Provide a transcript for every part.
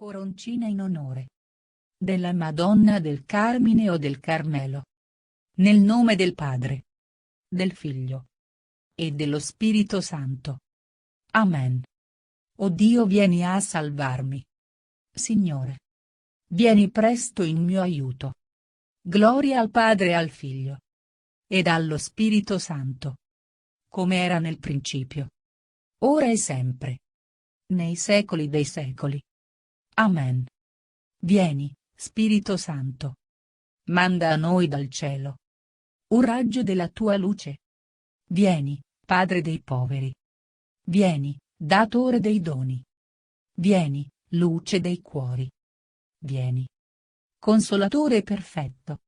Coroncina in onore della Madonna del Carmine o del Carmelo. Nel nome del Padre, del Figlio e dello Spirito Santo. Amen. O Dio, vieni a salvarmi. Signore, vieni presto in mio aiuto. Gloria al Padre e al Figlio ed allo Spirito Santo, come era nel principio, ora e sempre, nei secoli dei secoli. Amen. Vieni, Spirito Santo. Manda a noi dal cielo un raggio della tua luce. Vieni, Padre dei poveri. Vieni, Datore dei doni. Vieni, luce dei cuori. Vieni, Consolatore perfetto.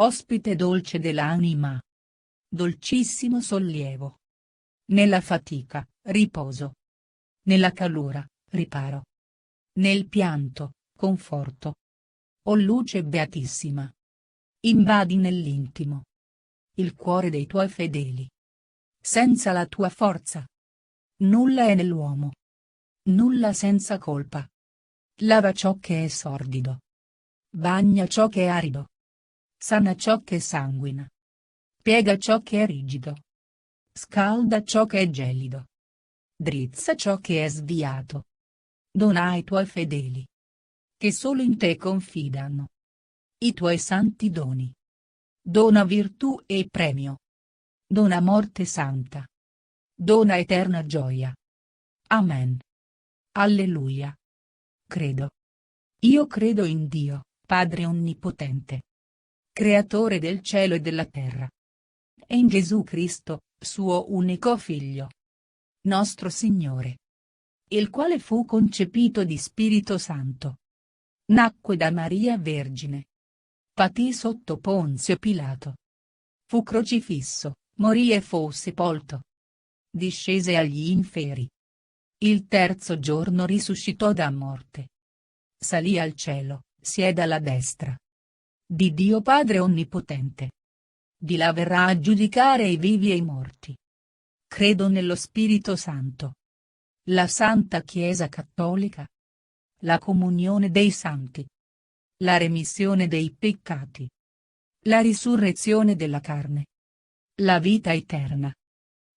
Ospite dolce dell'anima. Dolcissimo sollievo. Nella fatica, riposo. Nella calura, riparo. Nel pianto, conforto. O luce beatissima. Invadi nell'intimo il cuore dei tuoi fedeli. Senza la tua forza nulla è nell'uomo. Nulla senza colpa. Lava ciò che è sordido. Bagna ciò che è arido. Sana ciò che sanguina. Piega ciò che è rigido. Scalda ciò che è gelido. Drizza ciò che è sviato. Dona ai tuoi fedeli, che solo in te confidano, i tuoi santi doni. Dona virtù e premio. Dona morte santa. Dona eterna gioia. Amen. Alleluia. Credo. Io credo in Dio, Padre Onnipotente, Creatore del cielo e della terra, e in Gesù Cristo, suo unico Figlio, nostro Signore, il quale fu concepito di Spirito Santo. Nacque da Maria Vergine. Patì sotto Ponzio Pilato. Fu crocifisso, morì e fu sepolto. Discese agli inferi. Il terzo giorno risuscitò da morte. Salì al cielo, siede alla destra di Dio Padre Onnipotente. Di là verrà a giudicare i vivi e i morti. Credo nello Spirito Santo, la Santa Chiesa Cattolica, la comunione dei santi, la remissione dei peccati, la risurrezione della carne, la vita eterna.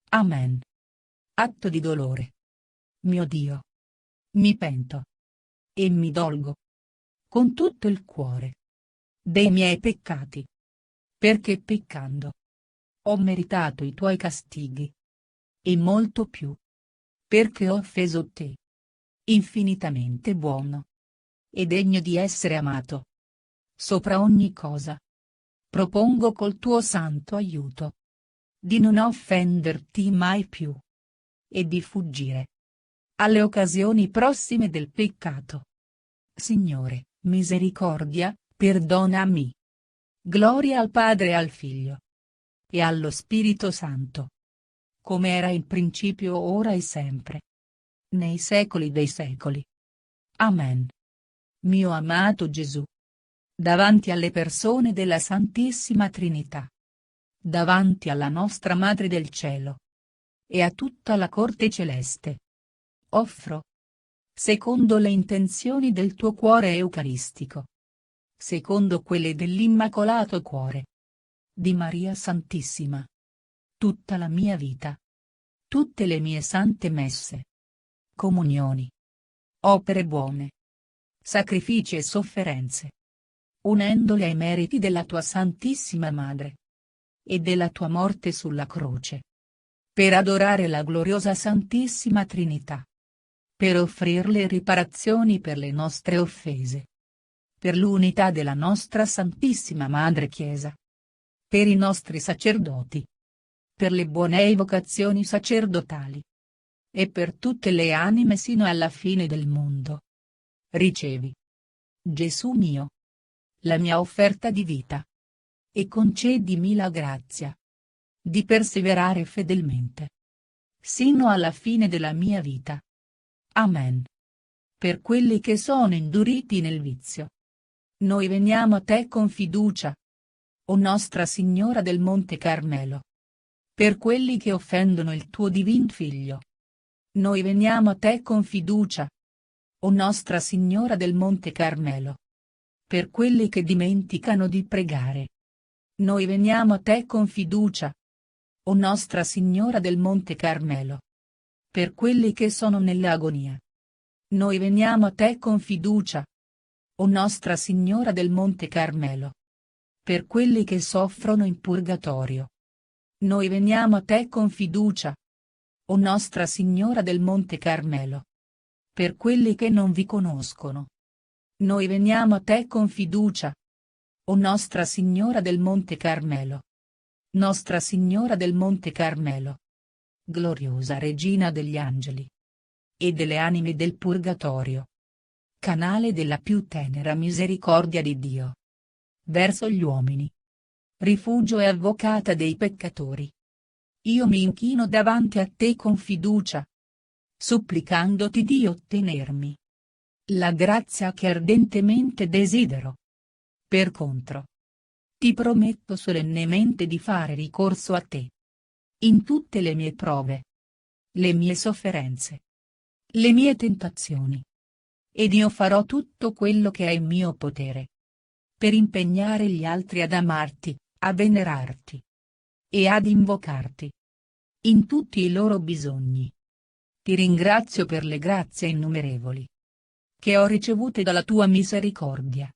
Amen. Atto di dolore. Mio Dio, mi pento e mi dolgo con tutto il cuore dei miei peccati, perché peccando ho meritato i tuoi castighi, e molto più, perché ho offeso te, infinitamente buono e degno di essere amato sopra ogni cosa. Propongo col tuo santo aiuto di non offenderti mai più e di fuggire alle occasioni prossime del peccato. Signore, misericordia, perdonami. Gloria al Padre e al Figlio e allo Spirito Santo, come era in principio, ora e sempre, nei secoli dei secoli. Amen. Mio amato Gesù, davanti alle persone della Santissima Trinità, davanti alla nostra Madre del Cielo e a tutta la corte celeste, offro, secondo le intenzioni del tuo cuore eucaristico, secondo quelle dell'Immacolato Cuore di Maria Santissima, tutta la mia vita, tutte le mie sante messe, comunioni, opere buone, sacrifici e sofferenze, unendole ai meriti della tua Santissima Madre e della tua morte sulla croce, per adorare la gloriosa Santissima Trinità, per offrirle riparazioni per le nostre offese, per l'unità della nostra Santissima Madre Chiesa, per i nostri sacerdoti, per le buone evocazioni sacerdotali e per tutte le anime sino alla fine del mondo. Ricevi, Gesù mio, la mia offerta di vita, e concedimi la grazia di perseverare fedelmente sino alla fine della mia vita. Amen. Per quelli che sono induriti nel vizio, noi veniamo a te con fiducia, o Nostra Signora del Monte Carmelo. Per quelli che offendono il tuo divin Figlio, noi veniamo a te con fiducia, o Nostra Signora del Monte Carmelo. Per quelli che dimenticano di pregare. Noi veniamo a te con fiducia. O Nostra Signora del Monte Carmelo. Per quelli che sono nell'agonia. Noi veniamo a te con fiducia. O Nostra Signora del Monte Carmelo. Per quelli che soffrono in purgatorio. Noi veniamo a te con fiducia. O Nostra Signora del Monte Carmelo. Per quelli che non vi conoscono. Noi veniamo a te con fiducia. O Nostra Signora del Monte Carmelo. Nostra Signora del Monte Carmelo. Gloriosa Regina degli Angeli. E delle anime del Purgatorio. Canale della più tenera misericordia di Dio. Verso gli uomini. Rifugio e avvocata dei peccatori. Io mi inchino davanti a te con fiducia. Supplicandoti di ottenermi la grazia che ardentemente desidero. Per contro, ti prometto solennemente di fare ricorso a te. In tutte le mie prove. Le mie sofferenze. Le mie tentazioni. Ed io farò tutto quello che è in mio potere. Per impegnare gli altri ad amarti, a venerarti. E ad invocarti. In tutti i loro bisogni. Ti ringrazio per le grazie innumerevoli. Che ho ricevute dalla tua misericordia.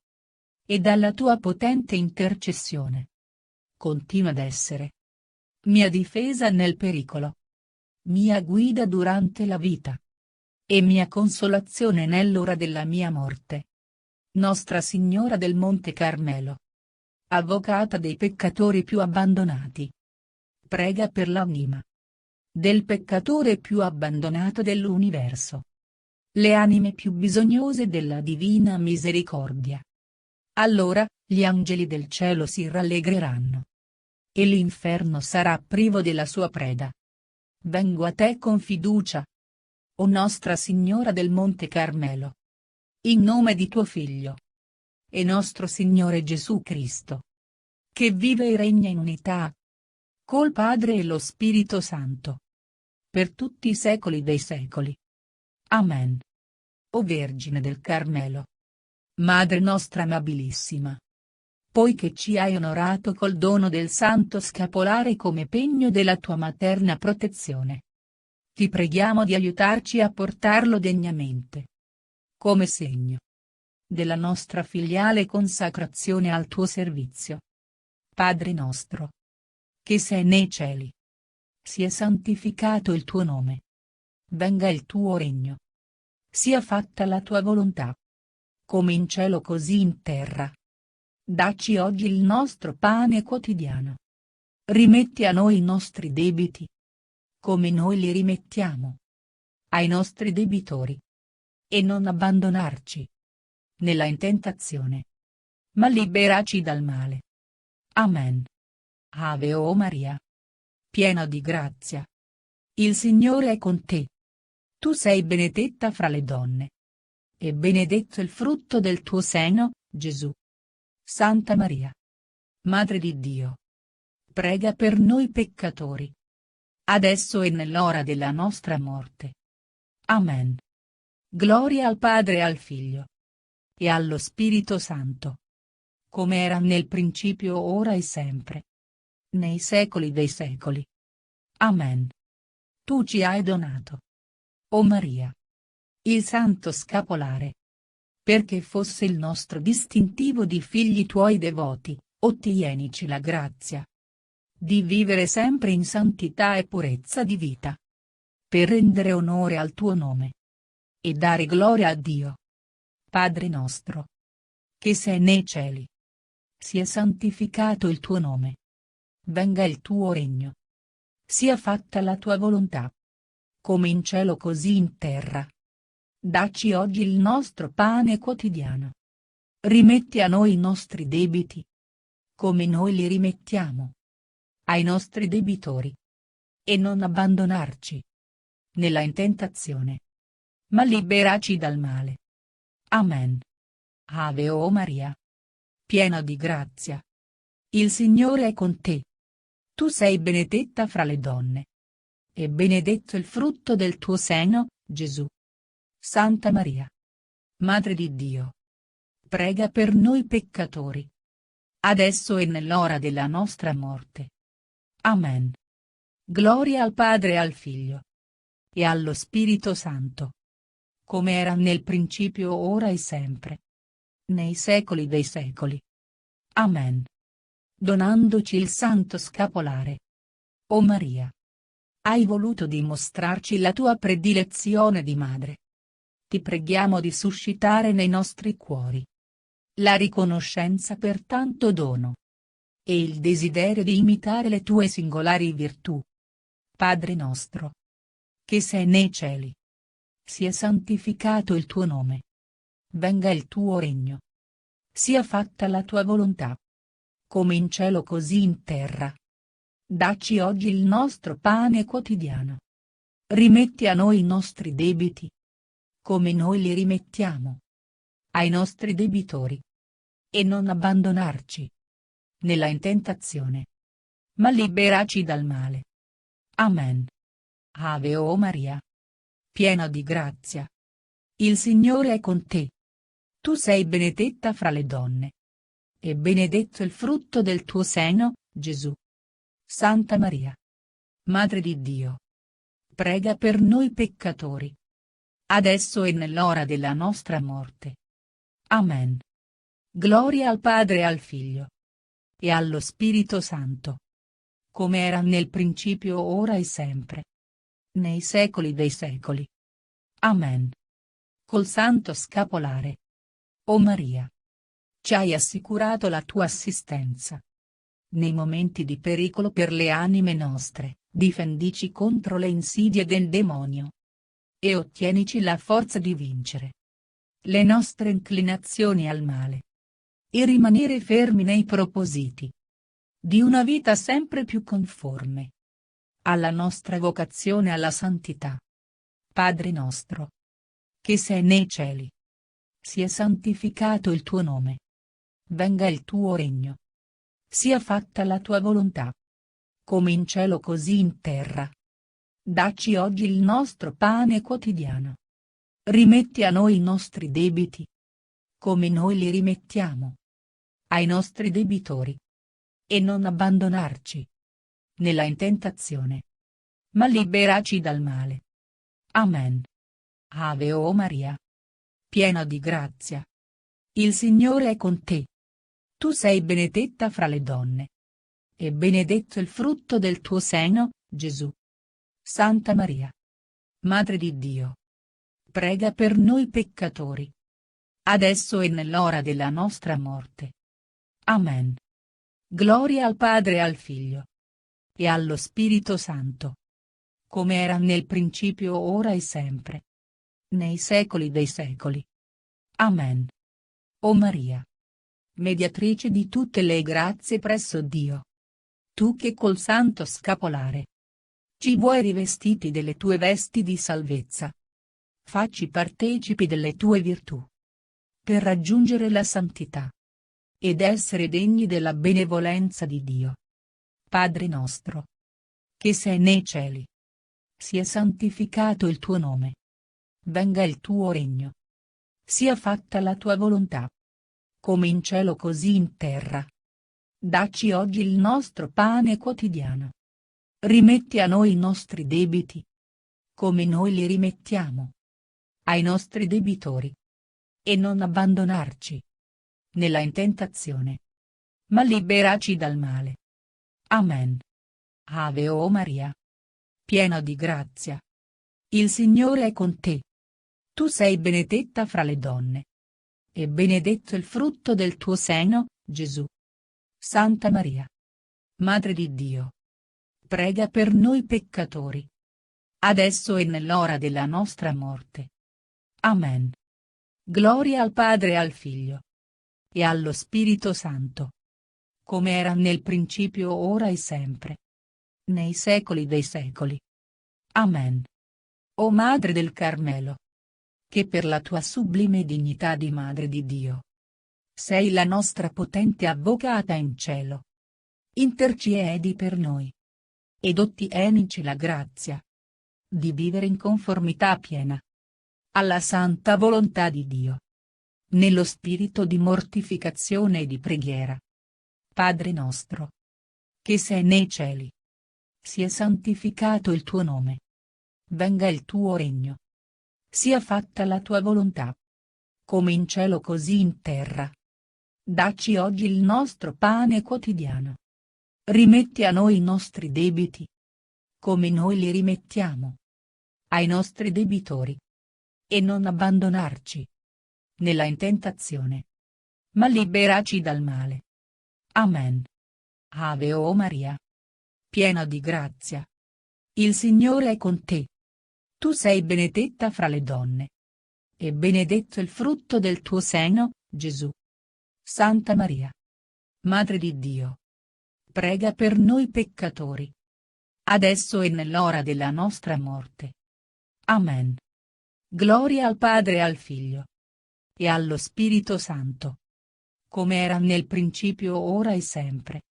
E dalla tua potente intercessione. Continua ad essere mia difesa nel pericolo. Mia guida durante la vita. E mia consolazione nell'ora della mia morte. Nostra Signora del Monte Carmelo. Avvocata dei peccatori più abbandonati. Prega per l'anima del peccatore più abbandonato dell'universo. Le anime più bisognose della divina misericordia. Allora, gli angeli del cielo si rallegreranno. E l'inferno sarà privo della sua preda. Vengo a te con fiducia. O Nostra Signora del Monte Carmelo. In nome di tuo Figlio. E nostro Signore Gesù Cristo. Che vive e regna in unità. Col Padre e lo Spirito Santo. Per tutti i secoli dei secoli. Amen. O Vergine del Carmelo. Madre nostra amabilissima. Poiché ci hai onorato col dono del Santo Scapolare come pegno della tua materna protezione. Ti preghiamo di aiutarci a portarlo degnamente. Come segno della nostra filiale consacrazione al tuo servizio. Padre nostro. Che sei nei cieli. Sia santificato il tuo nome. Venga il tuo regno. Sia fatta la tua volontà. Come in cielo così in terra. Dacci oggi il nostro pane quotidiano. Rimetti a noi i nostri debiti. Come noi li rimettiamo ai nostri debitori. E non abbandonarci nella tentazione. Ma liberaci dal male. Amen. Ave o Maria. Piena di grazia. Il Signore è con te. Tu sei benedetta fra le donne. E benedetto il frutto del tuo seno, Gesù. Santa Maria. Madre di Dio. Prega per noi peccatori. Adesso e nell'ora della nostra morte. Amen. Gloria al Padre e al Figlio. E allo Spirito Santo. Come era nel principio ora e sempre. Nei secoli dei secoli. Amen. Tu ci hai donato, o Maria, il Santo Scapolare. Perché fosse il nostro distintivo di figli tuoi devoti, ottienici la grazia di vivere sempre in santità e purezza di vita. Per rendere onore al tuo nome. E dare gloria a Dio. Padre nostro. Che sei nei cieli. Sia santificato il tuo nome. Venga il tuo regno. Sia fatta la tua volontà. Come in cielo così in terra. Dacci oggi il nostro pane quotidiano. Rimetti a noi i nostri debiti. Come noi li rimettiamo ai nostri debitori. E non abbandonarci nella tentazione. Ma liberaci dal male. Amen. Ave o Maria. Piena di grazia. Il Signore è con te. Tu sei benedetta fra le donne. E benedetto il frutto del tuo seno, Gesù. Santa Maria. Madre di Dio, prega per noi peccatori, adesso e nell'ora della nostra morte. Amen. Gloria al Padre e al Figlio e allo Spirito Santo, come era nel principio, ora e sempre, nei secoli dei secoli. Amen. Donandoci il santo scapolare, o Maria, hai voluto dimostrarci la tua predilezione di madre. Ti preghiamo di suscitare nei nostri cuori la riconoscenza per tanto dono e il desiderio di imitare le tue singolari virtù. Padre nostro, che sei nei cieli, sia santificato il tuo nome. Venga il tuo regno. Sia fatta la tua volontà, come in cielo così in terra. Dacci oggi il nostro pane quotidiano. Rimetti a noi i nostri debiti, come noi li rimettiamo ai nostri debitori. E non abbandonarci nella tentazione, ma liberaci dal male. Amen. Ave o Maria, piena di grazia, il Signore è con te. Tu sei benedetta fra le donne, e benedetto il frutto del tuo seno, Gesù. Santa Maria, Madre di Dio, prega per noi peccatori, adesso e nell'ora della nostra morte. Amen. Gloria al Padre e al Figlio e allo Spirito Santo, come era nel principio, ora e sempre, nei secoli dei secoli. Amen. Col santo scapolare, o Maria, ci hai assicurato la tua assistenza. Nei momenti di pericolo per le anime nostre, difendici contro le insidie del demonio e ottienici la forza di vincere le nostre inclinazioni al male e rimanere fermi nei propositi di una vita sempre più conforme alla nostra vocazione alla santità. Padre nostro, che sei nei cieli, sia santificato il tuo nome. Venga il tuo regno. Sia fatta la tua volontà, come in cielo così in terra. Dacci oggi il nostro pane quotidiano. Rimetti a noi i nostri debiti, come noi li rimettiamo ai nostri debitori. E non abbandonarci nella tentazione, ma liberaci dal male. Amen. Ave o Maria, piena di grazia, il Signore è con te. Tu sei benedetta fra le donne, e benedetto il frutto del tuo seno, Gesù. Santa Maria, Madre di Dio, prega per noi peccatori, adesso e nell'ora della nostra morte. Amen. Gloria al Padre e al Figlio e allo Spirito Santo, come era nel principio, ora e sempre, nei secoli dei secoli. Amen. O Maria, mediatrice di tutte le grazie presso Dio, tu che col santo scapolare ci vuoi rivestiti delle tue vesti di salvezza, facci partecipi delle tue virtù, per raggiungere la santità ed essere degni della benevolenza di Dio. Padre nostro, che sei nei cieli, sia santificato il tuo nome. Venga il tuo regno. Sia fatta la tua volontà, come in cielo così in terra. Dacci oggi il nostro pane quotidiano. Rimetti a noi i nostri debiti, come noi li rimettiamo ai nostri debitori. E non abbandonarci nella tentazione, ma liberaci dal male. Amen. Ave o Maria, piena di grazia, il Signore è con te. Tu sei benedetta fra le donne, e benedetto il frutto del tuo seno, Gesù. Santa Maria, Madre di Dio, prega per noi peccatori, adesso e nell'ora della nostra morte. Amen. Gloria al Padre e al Figlio e allo Spirito Santo, come era nel principio, ora e sempre, nei secoli dei secoli. Amen. O Madre del Carmelo, che per la tua sublime dignità di Madre di Dio sei la nostra potente avvocata in cielo, intercedi per noi ed ottienici la grazia di vivere in conformità piena alla santa volontà di Dio. nello spirito di mortificazione e di preghiera. Padre nostro, che sei nei cieli, sia santificato il tuo nome. Venga il tuo regno. Sia fatta la tua volontà, come in cielo così in terra. Dacci oggi il nostro pane quotidiano. Rimetti a noi i nostri debiti, come noi li rimettiamo ai nostri debitori. E non abbandonarci nella tentazione, ma liberaci dal male. Amen. Ave o Maria, piena di grazia, il Signore è con te. Tu sei benedetta fra le donne, e benedetto il frutto del tuo seno, Gesù. Santa Maria, Madre di Dio, prega per noi peccatori, adesso e nell'ora della nostra morte. Amen. Gloria al Padre e al Figlio e allo Spirito Santo, come era nel principio, ora e sempre,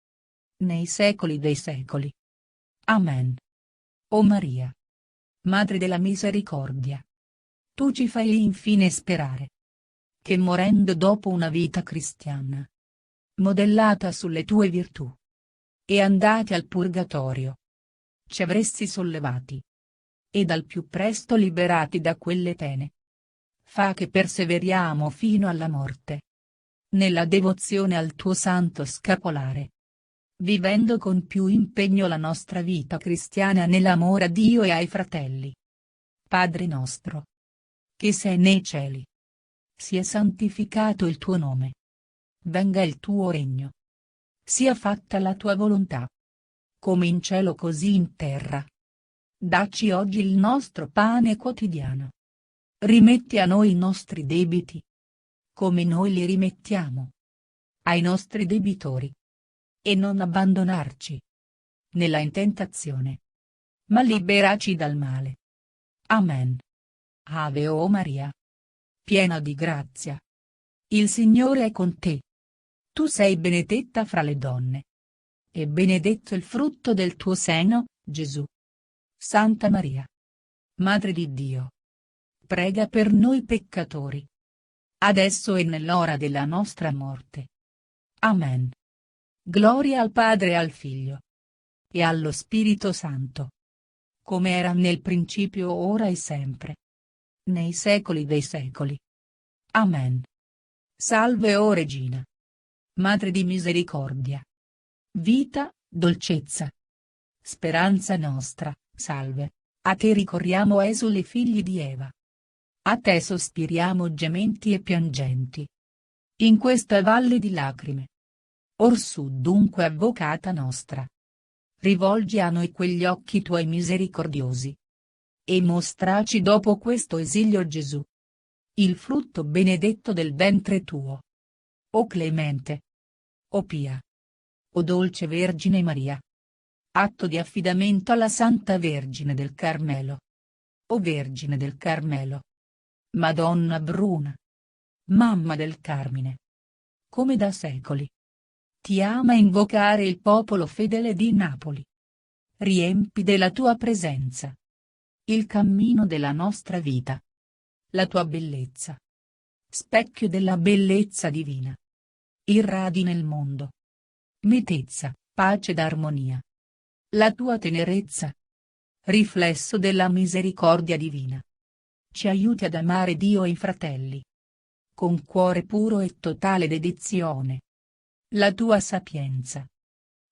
nei secoli dei secoli. Amen. O Maria, Madre della Misericordia, tu ci fai infine sperare che morendo dopo una vita cristiana, modellata sulle tue virtù, e andati al purgatorio, ci avresti sollevati, ed al più presto liberati da quelle pene. Fa che perseveriamo fino alla morte nella devozione al tuo santo scapolare, vivendo con più impegno la nostra vita cristiana nell'amore a Dio e ai fratelli. Padre nostro, che sei nei cieli, sia santificato il tuo nome. Venga il tuo regno. Sia fatta la tua volontà, come in cielo così in terra. Dacci oggi il nostro pane quotidiano. Rimetti a noi i nostri debiti, come noi li rimettiamo ai nostri debitori. E non abbandonarci nella tentazione, ma liberaci dal male. Amen. Ave o Maria, piena di grazia, il Signore è con te. Tu sei benedetta fra le donne, e benedetto il frutto del tuo seno, Gesù. Santa Maria, Madre di Dio, prega per noi peccatori, adesso e nell'ora della nostra morte. Amen. Gloria al Padre e al Figlio e allo Spirito Santo, come era nel principio, ora e sempre, nei secoli dei secoli. Amen. Salve o Regina, Madre di misericordia, vita, dolcezza, speranza nostra, salve, a te ricorriamo esuli figli di Eva. A te sospiriamo gementi e piangenti in questa valle di lacrime. Orsù dunque, Avvocata nostra, rivolgi a noi quegli occhi tuoi misericordiosi, e mostraci dopo questo esilio Gesù, il frutto benedetto del ventre tuo. O clemente, o pia, o dolce Vergine Maria, atto di affidamento alla Santa Vergine del Carmelo. O Vergine del Carmelo, Madonna Bruna, Mamma del Carmine, come da secoli ti ama invocare il popolo fedele di Napoli. Riempi della tua presenza il cammino della nostra vita. La tua bellezza, specchio della bellezza divina, irradi nel mondo mitezza, pace ed armonia. La tua tenerezza, riflesso della misericordia divina, ci aiuti ad amare Dio e i fratelli con cuore puro e totale dedizione. La tua sapienza,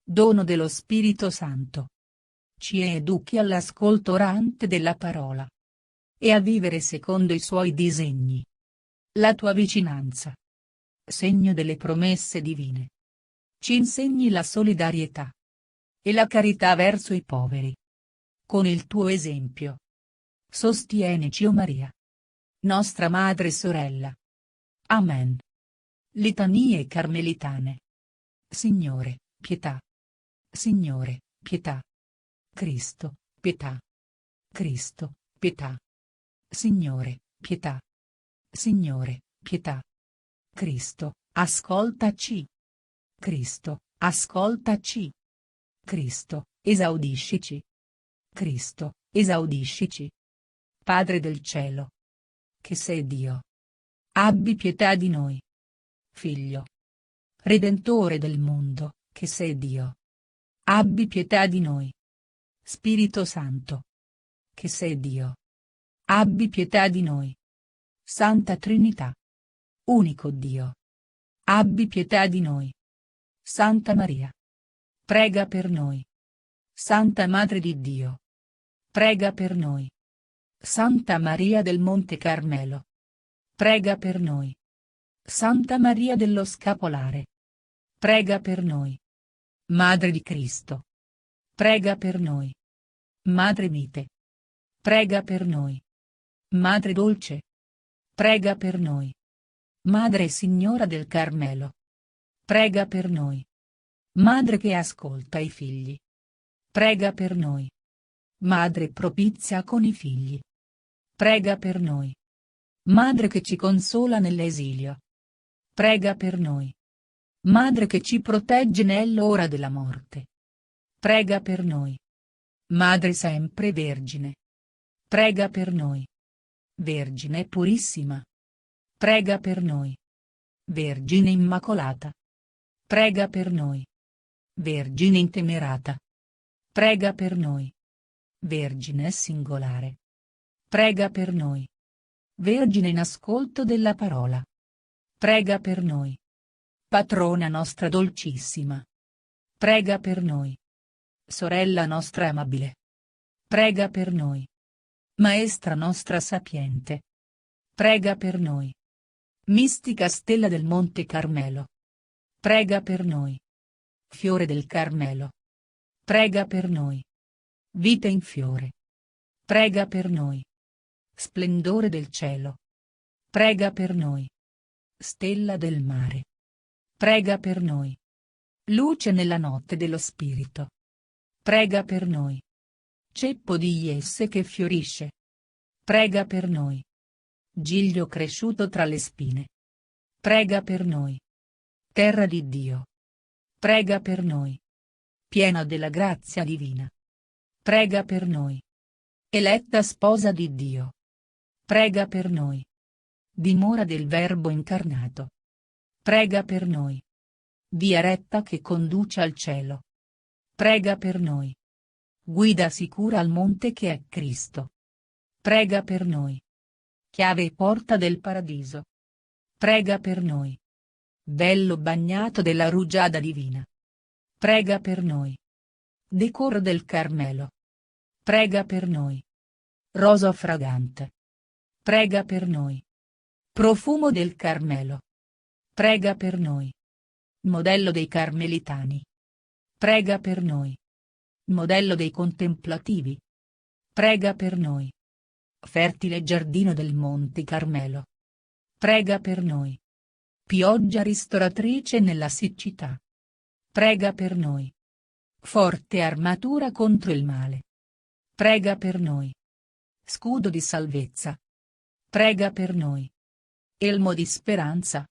dono dello Spirito Santo, ci educhi all'ascolto orante della parola e a vivere secondo i suoi disegni. La tua vicinanza, segno delle promesse divine, ci insegni la solidarietà e la carità verso i poveri. Con il tuo esempio, sostienici, o Maria, nostra Madre e Sorella. Amen. Litanie carmelitane. Signore, pietà. Signore, pietà. Cristo, pietà. Cristo, pietà. Signore, pietà. Signore, pietà. Cristo, ascoltaci. Cristo, ascoltaci. Cristo, esaudiscici. Cristo, esaudiscici. Padre del cielo, che sei Dio, abbi pietà di noi. Figlio Redentore del mondo, che sei Dio, abbi pietà di noi. Spirito Santo, che sei Dio, abbi pietà di noi. Santa Trinità, unico Dio, abbi pietà di noi. Santa Maria, prega per noi. Santa Madre di Dio, prega per noi. Santa Maria del Monte Carmelo, prega per noi. Santa Maria dello Scapolare, prega per noi. Madre di Cristo, prega per noi. Madre mite, prega per noi. Madre dolce, prega per noi. Madre Signora del Carmelo, prega per noi. Madre che ascolta i figli, prega per noi. Madre propizia con i figli, prega per noi. Madre che ci consola nell'esilio, prega per noi. Madre che ci protegge nell'ora della morte, prega per noi. Madre sempre Vergine, prega per noi. Vergine purissima, prega per noi. Vergine Immacolata, prega per noi. Vergine intemerata, prega per noi. Vergine singolare, prega per noi. Vergine in ascolto della parola, prega per noi. Patrona nostra dolcissima, prega per noi. Sorella nostra amabile, prega per noi. Maestra nostra sapiente, prega per noi. Mistica stella del Monte Carmelo, prega per noi. Fiore del Carmelo, prega per noi. Vita in fiore, prega per noi. Splendore del cielo, prega per noi. Stella del mare, prega per noi. Luce nella notte dello Spirito, prega per noi. Ceppo di Jesse che fiorisce, prega per noi. Giglio cresciuto tra le spine, prega per noi. Terra di Dio, prega per noi. Piena della grazia divina, prega per noi. Eletta sposa di Dio, prega per noi. Dimora del Verbo incarnato, prega per noi. Via retta che conduce al cielo, prega per noi. Guida sicura al monte che è Cristo, prega per noi. Chiave e porta del paradiso, prega per noi. Bello bagnato della rugiada divina, prega per noi. Decoro del Carmelo, prega per noi. Rosa fragante, prega per noi. Profumo del Carmelo, prega per noi. Modello dei Carmelitani, prega per noi. Modello dei Contemplativi, prega per noi. Fertile giardino del Monte Carmelo, prega per noi. Pioggia ristoratrice nella siccità, prega per noi. Forte armatura contro il male, prega per noi. Scudo di salvezza, prega per noi. Elmo di speranza,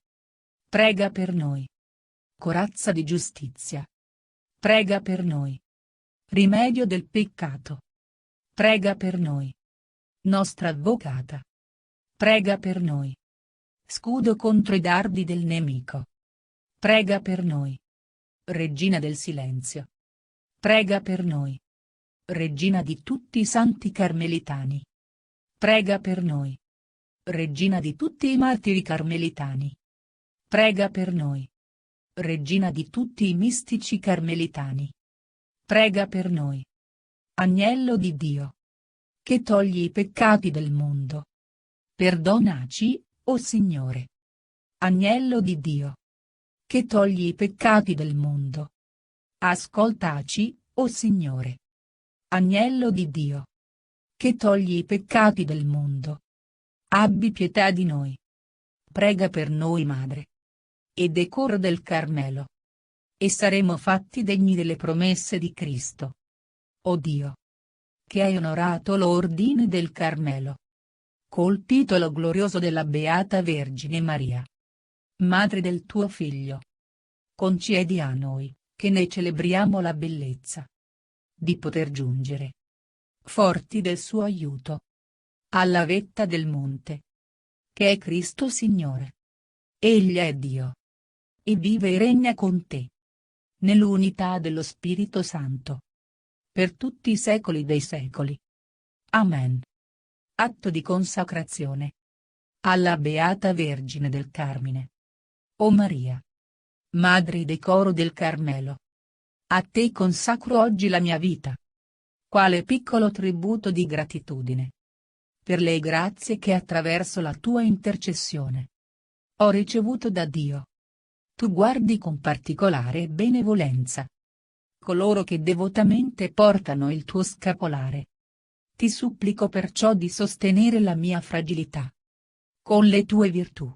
prega per noi. Corazza di giustizia, prega per noi. Rimedio del peccato, prega per noi. Nostra avvocata, prega per noi. Scudo contro i dardi del nemico, prega per noi. Regina del silenzio, prega per noi. Regina di tutti i santi carmelitani, prega per noi. Regina di tutti i martiri carmelitani, prega per noi. Regina di tutti i mistici carmelitani, prega per noi. Agnello di Dio, che togli i peccati del mondo, perdonaci, o Signore. Agnello di Dio, che togli i peccati del mondo, ascoltaci, o Signore. Agnello di Dio, che togli i peccati del mondo, abbi pietà di noi. Prega per noi Madre. E decoro del Carmelo. E saremo fatti degni delle promesse di Cristo. O Dio, che hai onorato l'ordine del Carmelo, col titolo glorioso della Beata Vergine Maria, Madre del tuo Figlio, concedi a noi, che ne celebriamo la bellezza, di poter giungere, forti del suo aiuto, alla vetta del monte, che è Cristo Signore. Egli è Dio. E vive e regna con te. Nell'unità dello Spirito Santo. Per tutti i secoli dei secoli. Amen. Atto di consacrazione. Alla Beata Vergine del Carmine. O Maria, Madre decoro del Carmelo. A te consacro oggi la mia vita. Quale piccolo tributo di gratitudine. Per le grazie che attraverso la tua intercessione ho ricevuto da Dio. Tu guardi con particolare benevolenza coloro che devotamente portano il tuo scapolare. Ti supplico perciò di sostenere la mia fragilità con le tue virtù,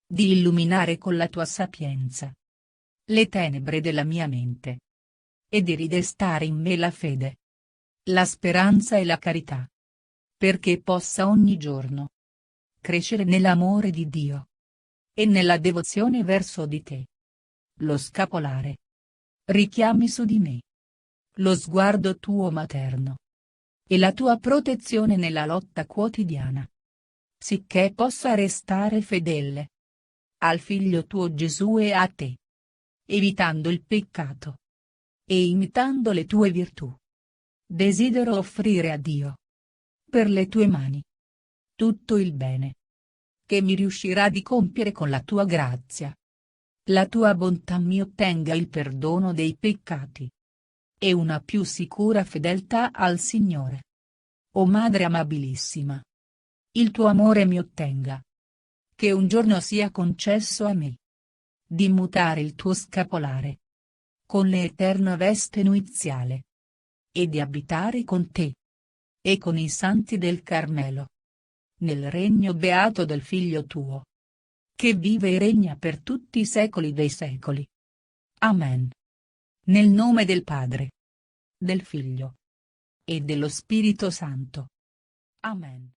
di illuminare con la tua sapienza le tenebre della mia mente, e di ridestare in me la fede, la speranza e la carità, perché possa ogni giorno crescere nell'amore di Dio e nella devozione verso di te. Lo scapolare richiami su di me lo sguardo tuo materno e la tua protezione nella lotta quotidiana, sicché possa restare fedele al Figlio tuo Gesù e a te, evitando il peccato e imitando le tue virtù. Desidero offrire a Dio, per le tue mani, tutto il bene che mi riuscirà di compiere con la tua grazia. La tua bontà mi ottenga il perdono dei peccati e una più sicura fedeltà al Signore. O Madre amabilissima, il tuo amore mi ottenga. Che un giorno sia concesso a me di mutare il tuo scapolare con l'eterna veste nuziale e di abitare con te e con i santi del Carmelo nel regno beato del Figlio tuo, che vive e regna per tutti i secoli dei secoli. Amen. Nel nome del Padre, del Figlio e dello Spirito Santo. Amen.